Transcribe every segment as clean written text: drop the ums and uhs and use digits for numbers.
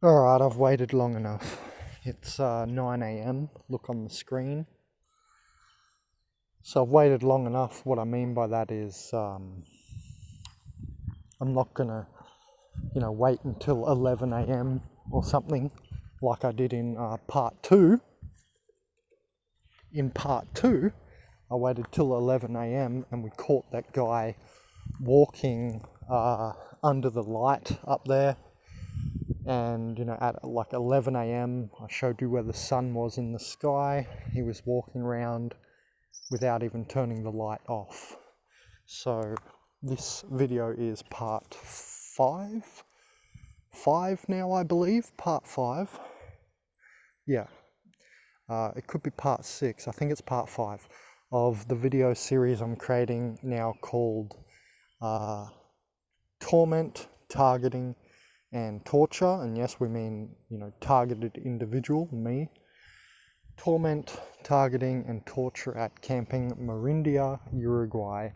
Alright, I've waited long enough. It's 9 AM, look on the screen. So I've waited long enough. What I mean by that is I'm not gonna, wait until 11 AM or something like I did in part 2. In part 2, I waited till 11 AM and we caught that guy walking under the light up there. And at like 11 AM, I showed you where the sun was in the sky. He was walking around without even turning the light off. So this video is part 5 now, I believe. Part 5. Yeah. It could be part 6. I think it's part 5 of the video series I'm creating now called Torment, Targeting, and Torture. And yes, we mean, targeted individual, me. Torment, Targeting, and Torture at Camping Marindia, Urugauy,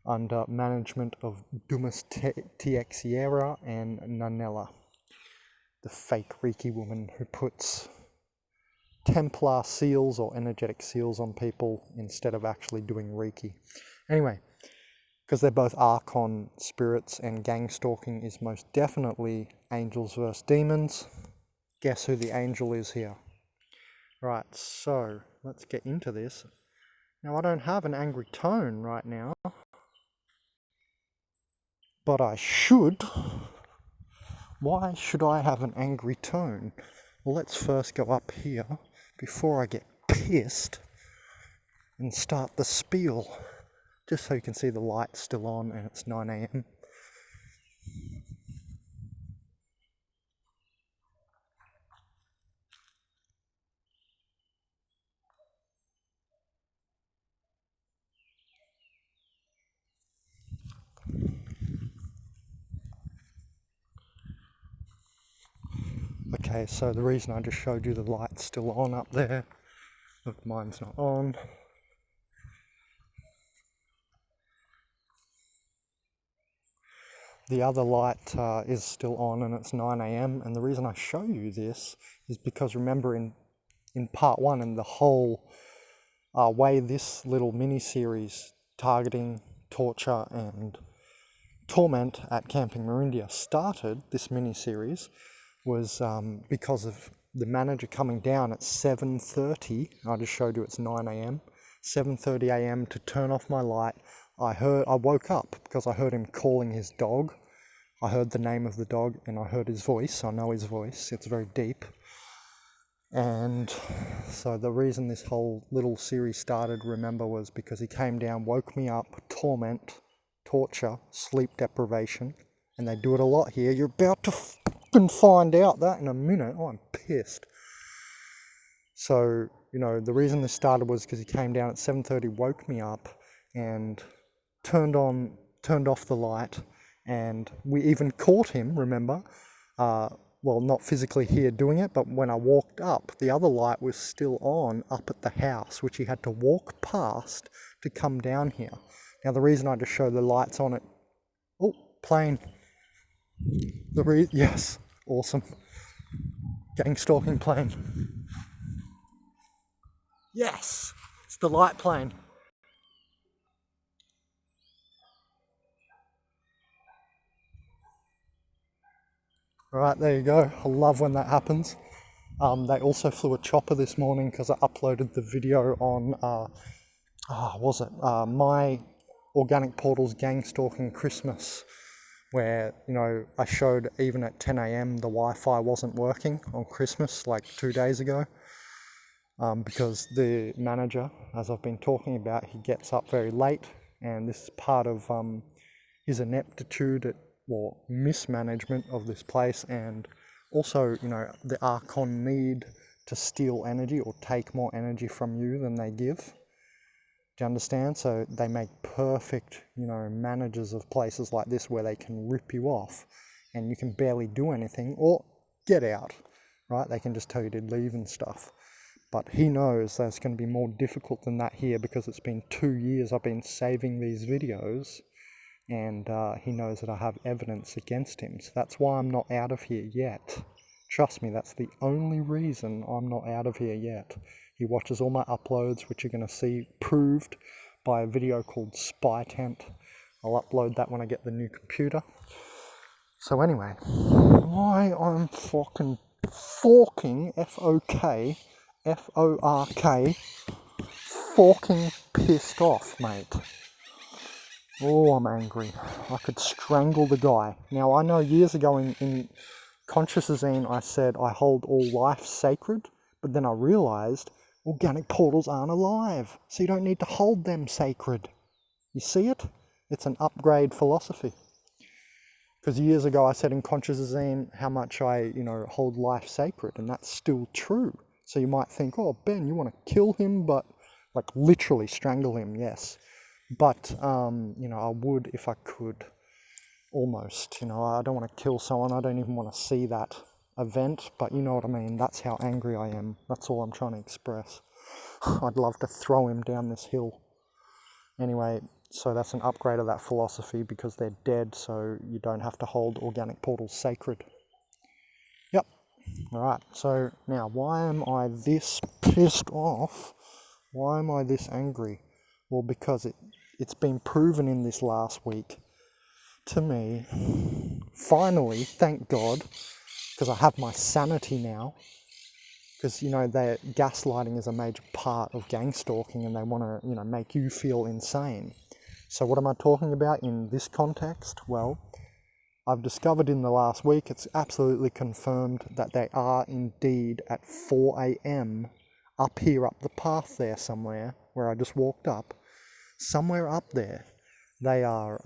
under management of Dumas Teixeira and Nanella, the fake Reiki woman who puts Templar seals or energetic seals on people instead of actually doing Reiki. Anyway, because they're both Archon spirits and gang stalking is most definitely angels versus demons. Guess who the angel is here? Right, so let's get into this. Now, I don't have an angry tone right now, but I should. Why should I have an angry tone? Well, let's first go up here before I get pissed and start the spiel. Just so you can see the light's still on and it's 9 AM. Okay, so the reason I just showed you the light's still on up there, look, mine's not on. The other light is still on and it's 9 AM, and the reason I show you this is because remember in part 1 and the whole way this little mini-series Targeting, Torture, and Torment at Camping Marindia started, this mini-series, was because of the manager coming down at 7:30. I just showed you it's 9 AM. 7:30 AM to turn off my light. I woke up because I heard him calling his dog. I heard the name of the dog and I heard his voice. I know his voice. It's very deep. And so the reason this whole little series started, remember, was because he came down, woke me up, torment, torture, sleep deprivation. And they do it a lot here. You're about to fucking find out that in a minute. Oh, I'm pissed. So, the reason this started was because he came down at 7:30, woke me up, and turned off the light, and we even caught him, remember? Well, not physically here doing it, but when I walked up, the other light was still on up at the house, which he had to walk past to come down here. Now, the reason I just show the lights on it... Oh, plane. Yes, awesome. Gang stalking plane. Yes, it's the light plane. Right, there you go. I love when that happens. They also flew a chopper this morning because I uploaded the video on, my Organic Portals Gang Stalking Christmas, where, I showed even at 10 AM the Wi-Fi wasn't working on Christmas, like 2 days ago, because the manager, as I've been talking about, he gets up very late, and this is part of his ineptitude or mismanagement of this place, and also, the Archon need to steal energy or take more energy from you than they give. Do you understand? So they make perfect, managers of places like this where they can rip you off and you can barely do anything or get out, right? They can just tell you to leave and stuff. But he knows that it's going to be more difficult than that here because it's been 2 years I've been saving these videos, and he knows that I have evidence against him. So that's why I'm not out of here yet. Trust me, that's the only reason I'm not out of here yet. He watches all my uploads, which you're going to see proved by a video called Spy Tent. I'll upload that when I get the new computer. So anyway, why I'm fucking forking, F-O-K, F-O-R-K, forking pissed off, mate. Oh, I'm angry. I could strangle the guy. Now, I know years ago in Consciouszine I said I hold all life sacred, but then I realised organic portals aren't alive, so you don't need to hold them sacred. You see it? It's an upgrade philosophy. Because years ago I said in Consciouszine how much I, hold life sacred, and that's still true. So you might think, oh, Ben, you want to kill him, but like literally strangle him, yes. But, I would if I could, almost. I don't want to kill someone. I don't even want to see that event, but you know what I mean. That's how angry I am. That's all I'm trying to express. I'd love to throw him down this hill. Anyway, so that's an upgrade of that philosophy because they're dead, so you don't have to hold organic portals sacred. Yep. Alright, so now why am I this pissed off? Why am I this angry? Well, because it's been proven in this last week to me, finally, thank God, because I have my sanity now, because, their gaslighting is a major part of gang stalking and they want to, make you feel insane. So what am I talking about in this context? Well, I've discovered in the last week, it's absolutely confirmed that they are indeed at 4 a.m. up here, up the path there somewhere, where I just walked up. Somewhere up there, they are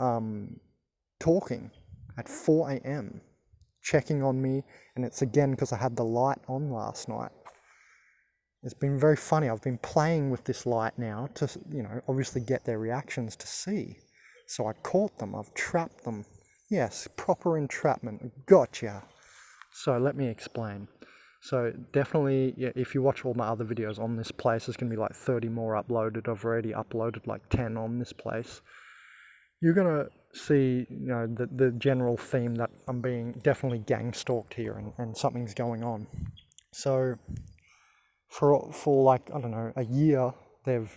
talking at 4 a.m, checking on me, and it's again because I had the light on last night. It's been very funny. I've been playing with this light now to, obviously get their reactions to see. So I caught them. I've trapped them. Yes, proper entrapment. Gotcha. So let me explain. So definitely, if you watch all my other videos on this place, there's going to be like 30 more uploaded. I've already uploaded like 10 on this place. You're going to see, the general theme that I'm being definitely gang stalked here and something's going on. So for like, I don't know, a year, they've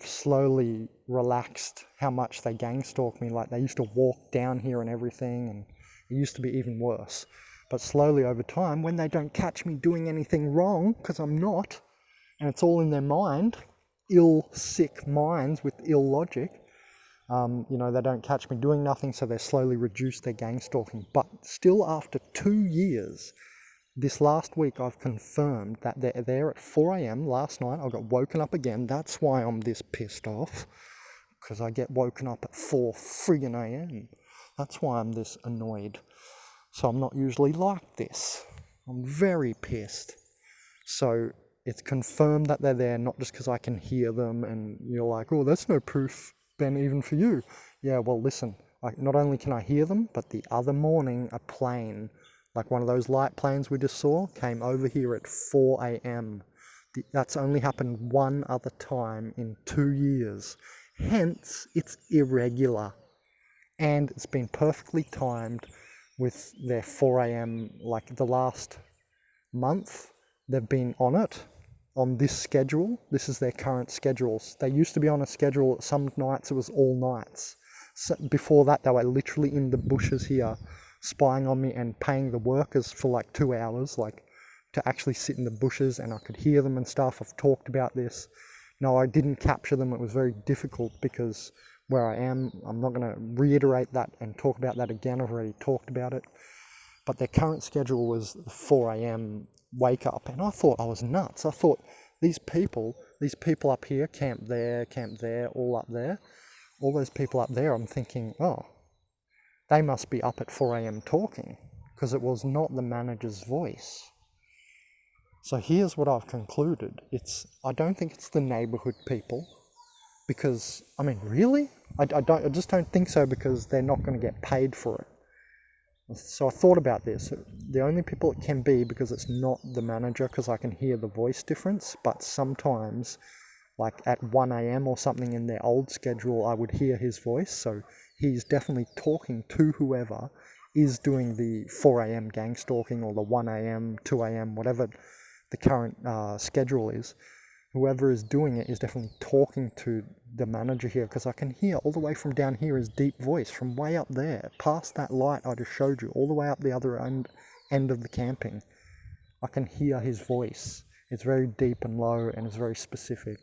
slowly relaxed how much they gang stalk me. Like they used to walk down here and everything, and it used to be even worse. But slowly over time, when they don't catch me doing anything wrong, because I'm not, and it's all in their mind, sick minds with ill logic, they don't catch me doing nothing, so they slowly reduce their gang stalking. But still after 2 years, this last week I've confirmed that they're there at 4 a.m. Last night I got woken up again. That's why I'm this pissed off, because I get woken up at 4 friggin' a.m. That's why I'm this annoyed. So I'm not usually like this. I'm very pissed. So it's confirmed that they're there, not just because I can hear them and you're like, oh, that's no proof, Ben, even for you. Yeah, well, listen, not only can I hear them, but the other morning a plane, like one of those light planes we just saw, came over here at 4 a.m. That's only happened one other time in 2 years. Hence, it's irregular. And it's been perfectly timed with their 4 a.m. Like the last month, they've been on it, on this schedule. This is their current schedules. They used to be on a schedule, some nights it was all nights. So before that, they were literally in the bushes here, spying on me and paying the workers for like 2 hours, like to actually sit in the bushes, and I could hear them and stuff. I've talked about this. No, I didn't capture them. It was very difficult because where I am, I'm not going to reiterate that and talk about that again. I've already talked about it. But their current schedule was 4 a.m. wake up, and I thought I was nuts. I thought these people up here, camp there, all up there, all those people up there, I'm thinking, oh, they must be up at 4 a.m. talking, because it was not the manager's voice. So here's what I've concluded. I don't think it's the neighborhood people, because, I mean, really? I just don't think so, because they're not going to get paid for it. So I thought about this. The only people it can be, because it's not the manager, because I can hear the voice difference, but sometimes, like at 1 a.m. or something in their old schedule, I would hear his voice, so he's definitely talking to whoever, is doing the 4 a.m. gang stalking or the 1 a.m., 2 a.m., whatever the current schedule is, whoever is doing it is definitely talking to the manager here, because I can hear all the way from down here his deep voice from way up there, past that light I just showed you, all the way up the other end of the camping. I can hear his voice. It's very deep and low, and it's very specific.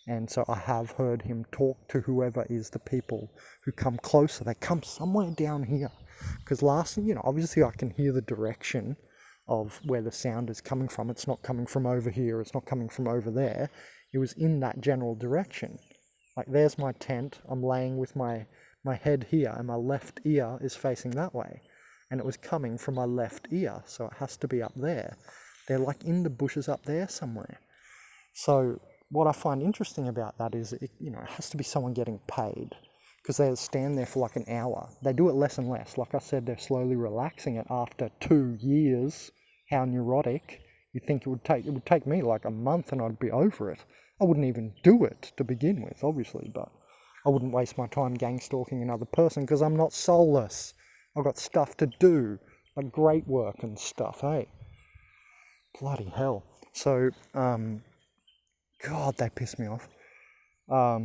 And so I have heard him talk to whoever is the people who come closer. They come somewhere down here. Because lastly, obviously I can hear the direction of where the sound is coming from. It's not coming from over here. It's not coming from over there. It was in that general direction. Like, there's my tent. I'm laying with my head here, and my left ear is facing that way. And it was coming from my left ear, so it has to be up there. They're like in the bushes up there somewhere. So what I find interesting about that is, it has to be someone getting paid, because they'll stand there for like an hour. They do it less and less. Like I said, they're slowly relaxing it after 2 years. How neurotic. You think it would take me like a month and I'd be over it. I wouldn't even do it to begin with, obviously, but I wouldn't waste my time gang stalking another person, because I'm not soulless. I've got stuff to do, like great work and stuff, hey? Bloody hell. So, God, they piss me off. What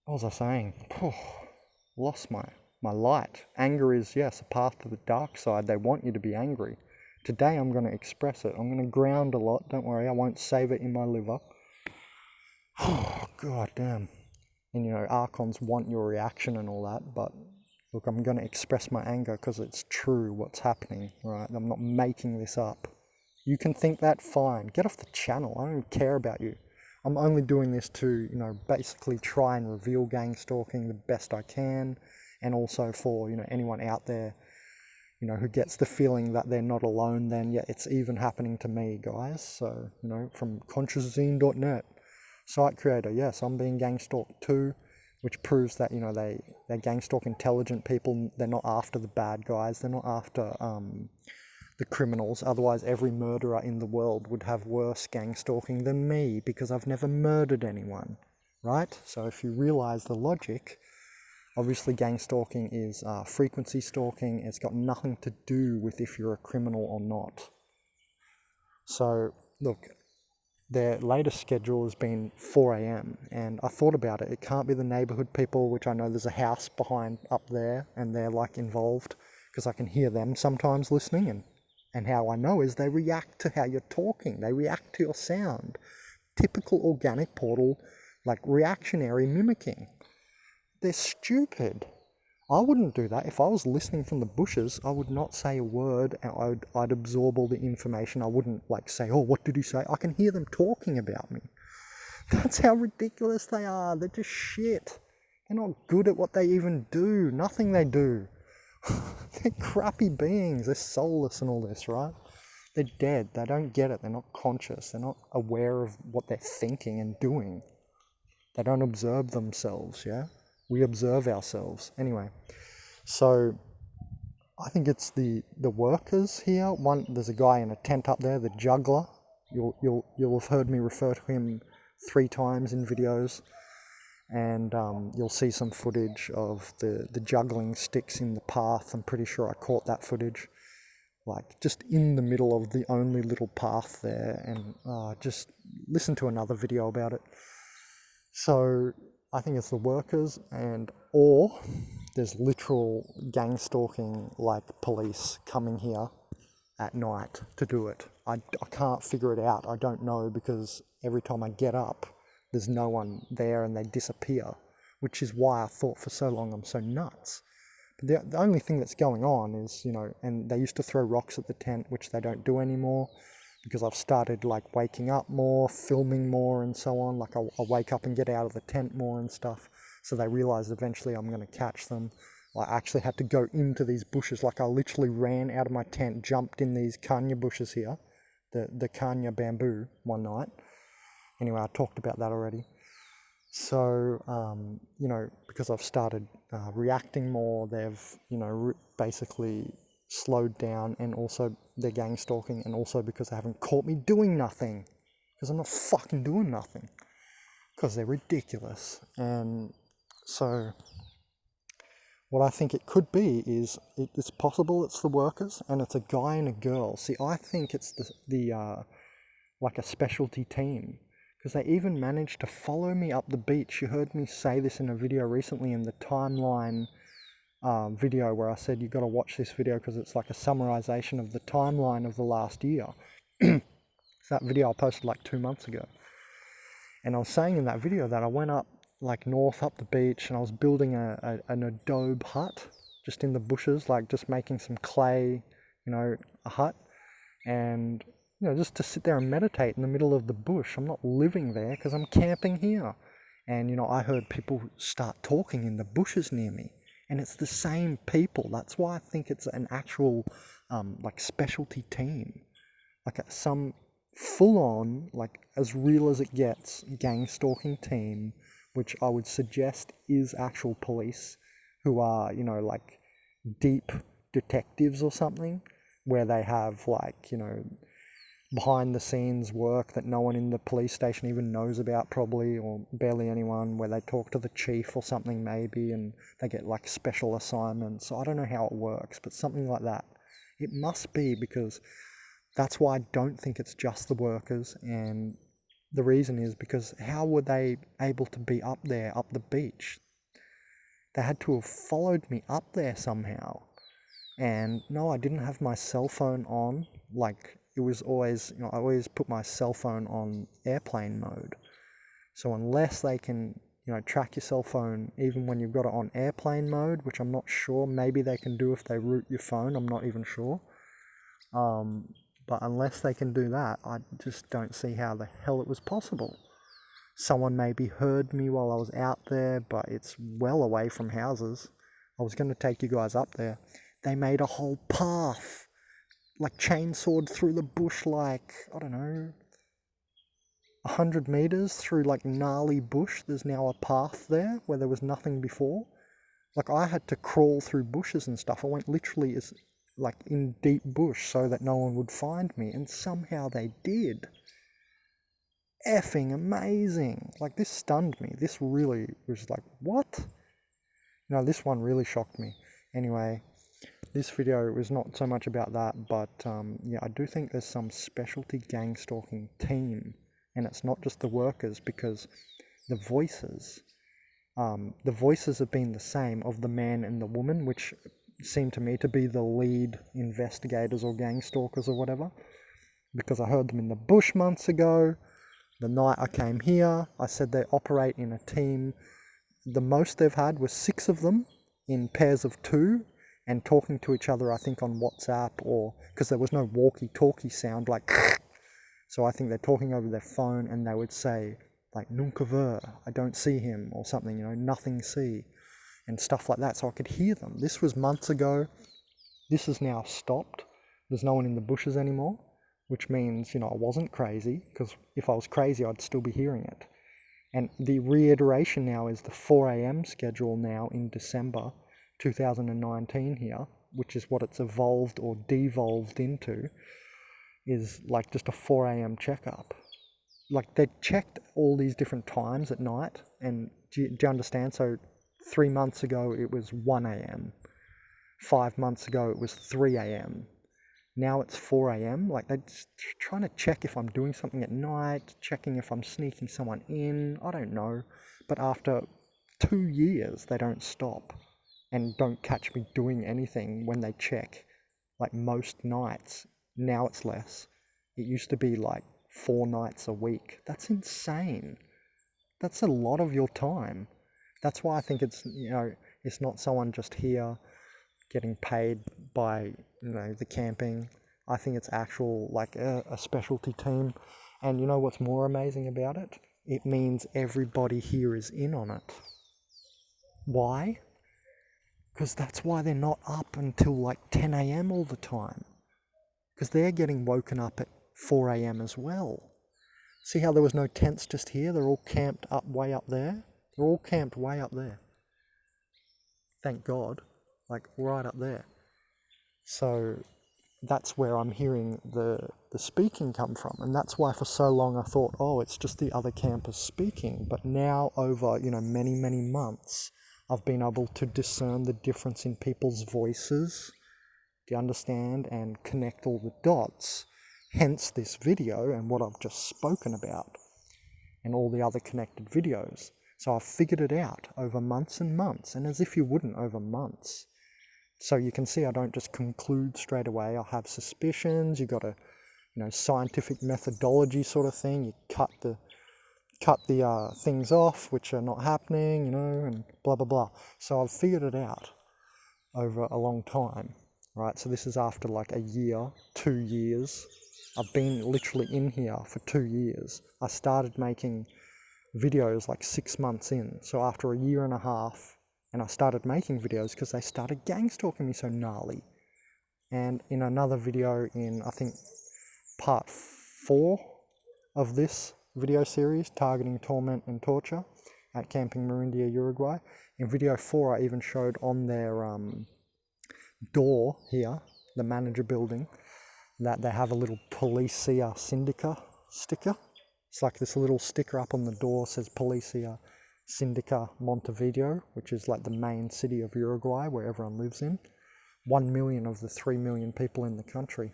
was I saying? Lost my light. Anger is, yes, a path to the dark side. They want you to be angry. Today I'm going to express it. I'm going to ground a lot. Don't worry, I won't save it in my liver. Oh, God damn. And Archons want your reaction and all that, but look, I'm going to express my anger because it's true what's happening, right? I'm not making this up. You can think that, fine. Get off the channel. I don't care about you. I'm only doing this to, basically try and reveal gang stalking the best I can, and also for, anyone out there, who gets the feeling that they're not alone, then yeah, it's even happening to me, guys. So, from consciouszine.net, site creator, yes, I'm being gang stalked too, which proves that, they gang stalk intelligent people. They're not after the bad guys. They're not after the criminals. Otherwise, every murderer in the world would have worse gang stalking than me, because I've never murdered anyone, right? So if you realize the logic, obviously gang stalking is frequency stalking. It's got nothing to do with if you're a criminal or not. So look, their latest schedule has been 4 a.m. and I thought about it. It can't be the neighborhood people, which I know there's a house behind up there and they're like involved, because I can hear them sometimes listening, and how I know is they react to how you're talking. They react to your sound. Typical organic portal, like reactionary mimicking. They're stupid. I wouldn't do that. If I was listening from the bushes, I would not say a word, and I'd absorb all the information. I wouldn't say, oh, what did he say? I can hear them talking about me. That's how ridiculous they are. They're just shit. They're not good at what they even do. Nothing they do. They're crappy beings. They're soulless and all this, right? They're dead. They don't get it. They're not conscious. They're not aware of what they're thinking and doing. They don't observe themselves, yeah? We observe ourselves. Anyway, so I think it's the workers here. There's a guy in a tent up there, the juggler. You'll have heard me refer to him 3 times in videos, and you'll see some footage of the juggling sticks in the path. I'm pretty sure I caught that footage, like just in the middle of the only little path there, and just listen to another video about it. So I think it's the workers, or there's literal gang stalking, like police coming here at night to do it. I can't figure it out. I don't know, because every time I get up, there's no one there and they disappear, which is why I thought for so long I'm so nuts. But the only thing that's going on is, and they used to throw rocks at the tent, which they don't do anymore, because I've started like waking up more, filming more and so on. Like I'll wake up and get out of the tent more and stuff. So they realized eventually I'm going to catch them. I actually had to go into these bushes. Like I literally ran out of my tent, jumped in these kanya bushes here, the kanya bamboo, one night. Anyway, I talked about that already. So, because I've started reacting more, they've, basically slowed down, and also they're gang stalking, and also because they haven't caught me doing nothing, because I'm not fucking doing nothing, because they're ridiculous. And so what I think it could be is it's possible it's the workers and it's a guy and a girl. See, I think it's the like a specialty team, because they even managed to follow me up the beach. You heard me say this in a video recently in the timeline video where I said you got to watch this video because it's like a summarization of the timeline of the last year. That video I posted like 2 months ago. And I was saying in that video that I went up like north up the beach and I was building an adobe hut just in the bushes, like just making some clay, a hut. And, just to sit there and meditate in the middle of the bush. I'm not living there because I'm camping here. And, I heard people start talking in the bushes near me. And it's the same people. That's why I think it's an actual like specialty team. Like some full-on, like as real as it gets, gang stalking team, which I would suggest is actual police who are, like deep detectives or something, where they have like, behind the scenes work that no one in the police station even knows about probably, or barely anyone, where they talk to the chief or something maybe, and they get like special assignments. So I don't know how it works, but something like that. It must be, because that's why I don't think it's just the workers. And the reason is because how were they able to be up there, up the beach? They had to have followed me up there somehow. And no, I didn't have my cell phone on. Like, it was always, I always put my cell phone on airplane mode. So unless they can, track your cell phone even when you've got it on airplane mode, which I'm not sure, maybe they can do if they root your phone, I'm not even sure. But unless they can do that, I just don't see how the hell it was possible. Someone maybe heard me while I was out there, but it's well away from houses. I was going to take you guys up there. They made a whole path, like chainsawed through the bush, like, I don't know, 100 meters through like gnarly bush. There's now a path there where there was nothing before. Like, I had to crawl through bushes and stuff. I went literally like in deep bush so that no one would find me, and somehow they did. Effing amazing. Like, this stunned me. This really was like, what? This one really shocked me. Anyway, this video was not so much about that, but yeah, I do think there's some specialty gang stalking team, and it's not just the workers, because the voices have been the same of the man and the woman, which seem to me to be the lead investigators or gang stalkers or whatever, because I heard them in the bush months ago. The night I came here, I said they operate in a team. The most they've had was 6 of them in pairs of 2, and talking to each other, I think on WhatsApp, or because there was no walkie-talkie sound, like, so I think they're talking over their phone, and they would say like, nunca ver, I don't see him, or something, nothing see, and stuff like that, so I could hear them. This was months ago. This has now stopped. There's no one in the bushes anymore, which means, I wasn't crazy, because if I was crazy, I'd still be hearing it. And the reiteration now is the 4 a.m. schedule now in December 2019 here, which is what it's evolved or devolved into, is like just a 4 a.m. checkup. Like, they checked all these different times at night, and do you understand? So 3 months ago it was 1 a.m. 5 months ago it was 3 a.m. Now it's 4 a.m. Like, they're just trying to check if I'm doing something at night, checking if I'm sneaking someone in, I don't know. But after 2 years, they don't stop and don't catch me doing anything when they check, like most nights. Now it's less. It used to be like 4 nights a week. That's insane. That's a lot of your time. That's why I think it's, it's not someone just here getting paid by, the camping. I think it's actual, like a specialty team. And you know what's more amazing about it? It means everybody here is in on it. Why? Because that's why they're not up until like 10 a.m. all the time. Because they're getting woken up at 4 a.m. as well. See how there was no tents just here? They're all camped up way up there. They're all camped way up there. Thank God. Like, right up there. So that's where I'm hearing the speaking come from. And that's why for so long I thought, oh, it's just the other campers speaking. But now over, many, many months, I've been able to discern the difference in people's voices, do you understand, and connect all the dots. Hence this video and what I've just spoken about and all the other connected videos. So I've figured it out over months and months, and as if you wouldn't, over months. So you can see I don't just conclude straight away. I have suspicions. You got a, scientific methodology sort of thing. You cut the things off which are not happening, and blah blah blah. So I've figured it out over a long time, right? So this is after like a year, 2 years. I've been literally in here for 2 years. I started making videos like 6 months in. So after a year and a half, and I started making videos because they started gang stalking me so gnarly. And in another video in, I think, part 4 of this video series, targeting torment and torture at Camping Marindia, Uruguay, in video 4 I even showed on their door here, the manager building, that they have a little Policia Syndica sticker. It's like this little sticker up on the door says Policia Syndica Montevideo, which is like the main city of Uruguay where everyone lives in. 1 million of the 3 million people in the country.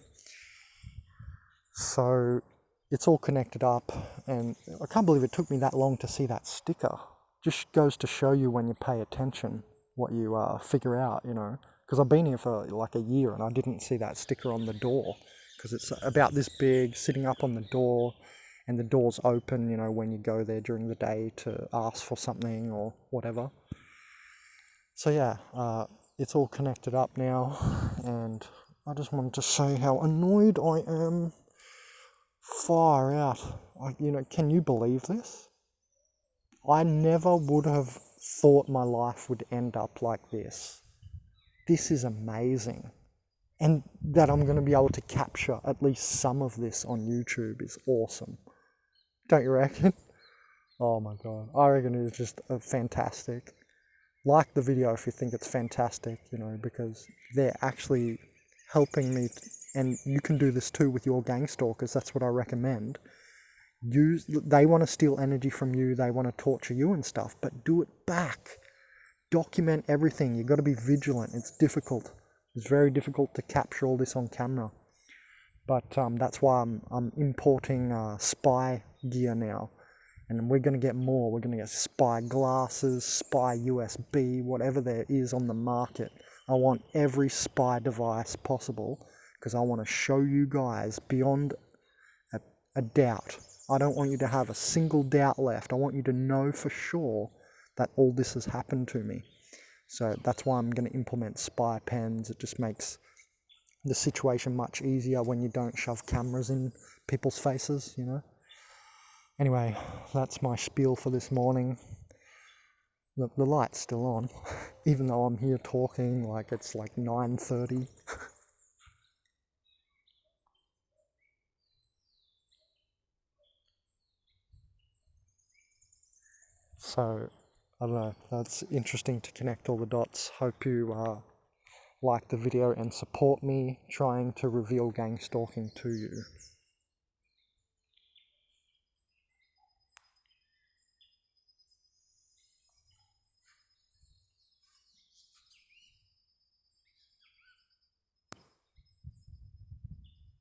So it's all connected up, and I can't believe it took me that long to see that sticker. Just goes to show you when you pay attention what you figure out, because I've been here for like a year and I didn't see that sticker on the door, because it's about this big, sitting up on the door, and the door's open, when you go there during the day to ask for something or whatever. So yeah, it's all connected up now, and I just wanted to say how annoyed I am. Far out. Can you believe this? I never would have thought my life would end up like this. This is amazing. And that I'm going to be able to capture at least some of this on YouTube is awesome. Don't you reckon? Oh my God. I reckon it's just fantastic. Like the video if you think it's fantastic, because they're actually helping me. And you can do this too with your gang stalkers. That's what I recommend. They want to steal energy from you. They want to torture you and stuff, but do it back. Document everything. You've got to be vigilant. It's difficult. It's very difficult to capture all this on camera. But that's why I'm importing spy gear now. And we're going to get more. We're going to get spy glasses, spy USB, whatever there is on the market. I want every spy device possible, because I want to show you guys beyond a doubt. I don't want you to have a single doubt left. I want you to know for sure that all this has happened to me. So that's why I'm going to implement spy pens. It just makes the situation much easier when you don't shove cameras in people's faces, Anyway, that's my spiel for this morning. The light's still on, even though I'm here talking like it's like 9:30. So, I don't know, that's interesting to connect all the dots. Hope you like the video and support me trying to reveal gang stalking to you.